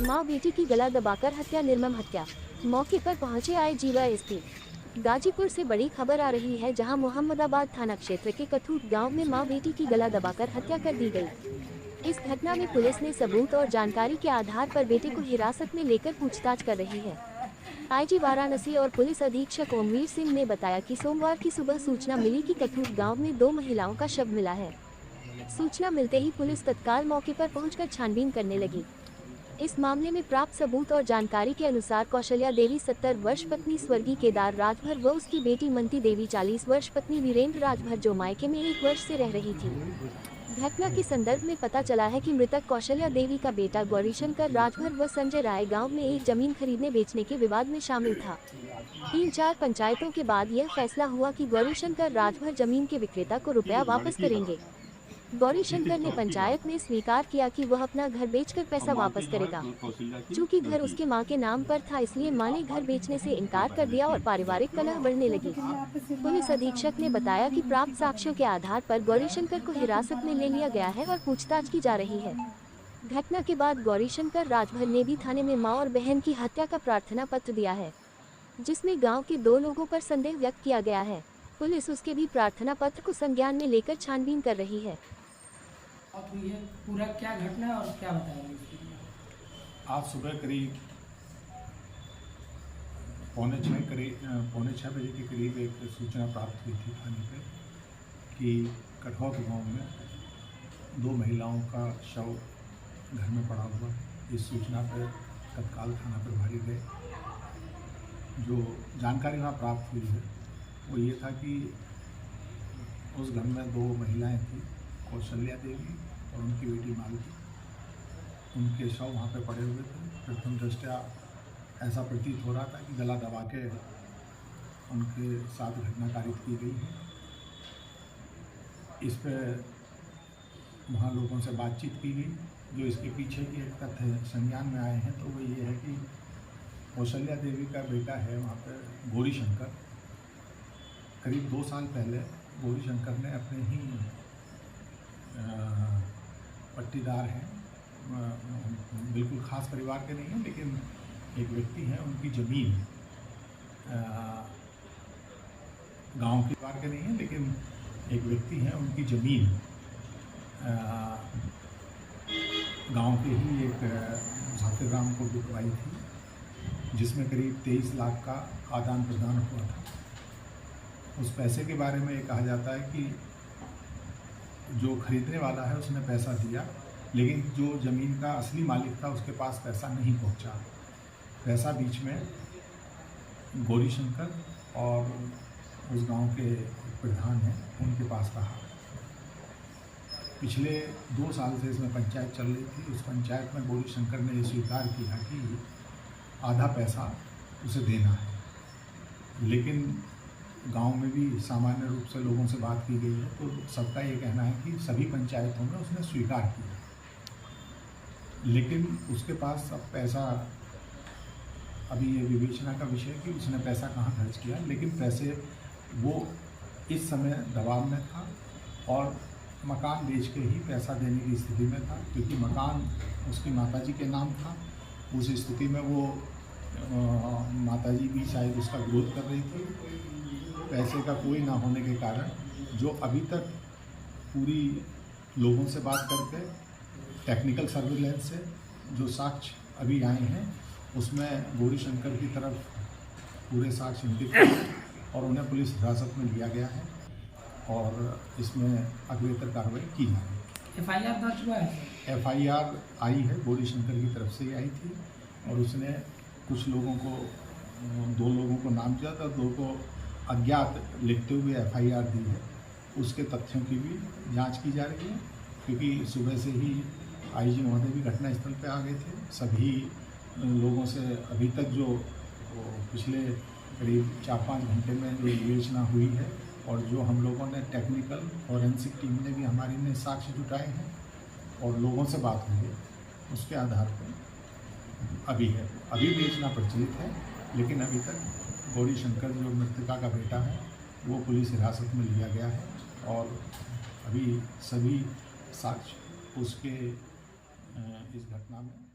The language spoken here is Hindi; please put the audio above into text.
मां बेटी की गला दबाकर हत्या, निर्मम हत्या। मौके पर पहुंचे आईजी व एसपी। गाजीपुर से बड़ी खबर आ रही है, जहां मोहम्मदाबाद थाना क्षेत्र के कथूत गांव में मां बेटी की गला दबाकर हत्या कर दी गई। इस घटना में पुलिस ने सबूत और जानकारी के आधार पर बेटे को हिरासत में लेकर पूछताछ कर रही है। आईजी वाराणसी और पुलिस अधीक्षक ओमवीर सिंह ने बताया कि सोमवार की सुबह सूचना मिली कि कथूत गांव में 2 महिलाओं का शव मिला है। सूचना मिलते ही पुलिस तत्काल मौके पर पहुंचकर छानबीन करने लगी। इस मामले में प्राप्त सबूत और जानकारी के अनुसार कौशल्या देवी 70 वर्ष पत्नी स्वर्गीय केदार राजभर व उसकी बेटी मंती देवी 40 वर्ष पत्नी वीरेंद्र राजभर जो मायके में 1 वर्ष से रह रही थी। घटना के संदर्भ में पता चला है कि मृतक कौशल्या देवी का बेटा गौरीशंकर राजभर व संजय राय गांव में एक जमीन खरीदने बेचने के विवाद में शामिल था। 3-4 पंचायतों के बाद यह फैसला हुआ कि गौरीशंकर राजभर जमीन के विक्रेता को रुपया वापस करेंगे। गौरीशंकर ने पंचायत में स्वीकार किया कि वह अपना घर बेचकर पैसा वापस करेगा। चूंकि घर उसके मां के नाम पर था, इसलिए मां ने घर बेचने से इनकार कर दिया और पारिवारिक कलह बढ़ने लगी। पुलिस अधीक्षक ने बताया कि प्राप्त साक्ष्यों के आधार पर गौरीशंकर को हिरासत में ले लिया गया है और पूछताछ की जा रही है। घटना के बाद गौरीशंकर राजभर ने भी थाने में मां और बहन की हत्या का प्रार्थना पत्र दिया है, जिसमें गाँव के 2 लोगों पर संदेह व्यक्त किया गया है। पुलिस उसके भी प्रार्थना पत्र को संज्ञान में लेकर छानबीन कर रही है। तो ये पूरा क्या घटना है और क्या बताएंगे? आज सुबह करीब पौने छः बजे के करीब एक सूचना प्राप्त हुई थी थाने पे कि कठौत गांव में 2 महिलाओं का शव घर में पड़ा हुआ। इस सूचना पर तत्काल थाना प्रभारी गए। जो जानकारी वहाँ प्राप्त हुई है वो ये था कि उस घर में 2 महिलाएं थी, कौशल्या देवी और उनकी बेटी मालती। उनके शव वहाँ पे पड़े हुए थे। प्रथम दृष्टया ऐसा प्रतीत हो रहा था कि गला दबा के उनके साथ घटना कारित की गई है। इस पर वहाँ लोगों से बातचीत की गई। जो इसके पीछे के एक तथ्य संज्ञान में आए हैं तो वो ये है कि कौशल्या देवी का बेटा है वहाँ पर गौरीशंकर। करीब 2 साल पहले गौरीशंकर ने अपने ही पट्टीदार हैं, बिल्कुल ख़ास परिवार के नहीं हैं, लेकिन एक व्यक्ति हैं, उनकी ज़मीन गांव के परिवार के नहीं है, लेकिन एक व्यक्ति हैं, उनकी ज़मीन गांव के ही एक मुसाफिर को बिकवाई थी, जिसमें करीब 23 लाख का आदान प्रदान हुआ था। उस पैसे के बारे में ये कहा जाता है कि जो खरीदने वाला है उसने पैसा दिया, लेकिन जो ज़मीन का असली मालिक था उसके पास पैसा नहीं पहुंचा। पैसा बीच में गौरीशंकर और उस गांव के प्रधान हैं उनके पास रहा। पिछले 2 साल से इसमें पंचायत चल रही थी। उस पंचायत में गौरीशंकर ने स्वीकार किया कि आधा पैसा उसे देना है, लेकिन गांव में भी सामान्य रूप से लोगों से बात की गई है तो सबका ये कहना है कि सभी पंचायतों में उसने स्वीकार किया, लेकिन उसके पास अब पैसा, अभी ये विवेचना का विषय कि उसने पैसा कहाँ खर्च किया, लेकिन पैसे वो इस समय दबाव में था और मकान बेच के ही पैसा देने की स्थिति में था, क्योंकि मकान उसकी माताजी के नाम था। उस स्थिति में वो माताजी भी शायद उसका विरोध कर रही थी। पैसे का कोई ना होने के कारण जो अभी तक पूरी लोगों से बात करके टेक्निकल सर्विलेंस से जो साक्ष्य अभी आए हैं उसमें गौरीशंकर की तरफ पूरे साक्ष्य इंगित और उन्हें पुलिस हिरासत में लिया गया है और इसमें अग्रेतर कार्रवाई की जा रही है। FIR दर्ज हुआ है? FIR आई है, गौरीशंकर की तरफ से ही आई थी और उसने कुछ लोगों को, 2 लोगों को नाम किया था, 2 को अज्ञात लिखते हुए FIR दी है। उसके तथ्यों की भी जांच की जा रही है, क्योंकि सुबह से ही IG महोदय भी घटनास्थल पे आ गए थे। सभी लोगों से अभी तक जो पिछले करीब 4-5 घंटे में जो विवेचना हुई है और जो हम लोगों ने टेक्निकल फॉरेंसिक टीम ने भी हमारी ने साक्ष्य जुटाए हैं और लोगों से बात हुई है, उसके आधार पर अभी विवेचना प्रचलित है। लेकिन अभी तक गौरीशंकर जो मृतका का बेटा है वो पुलिस हिरासत में लिया गया है और अभी सभी साक्ष्य उसके इस घटना में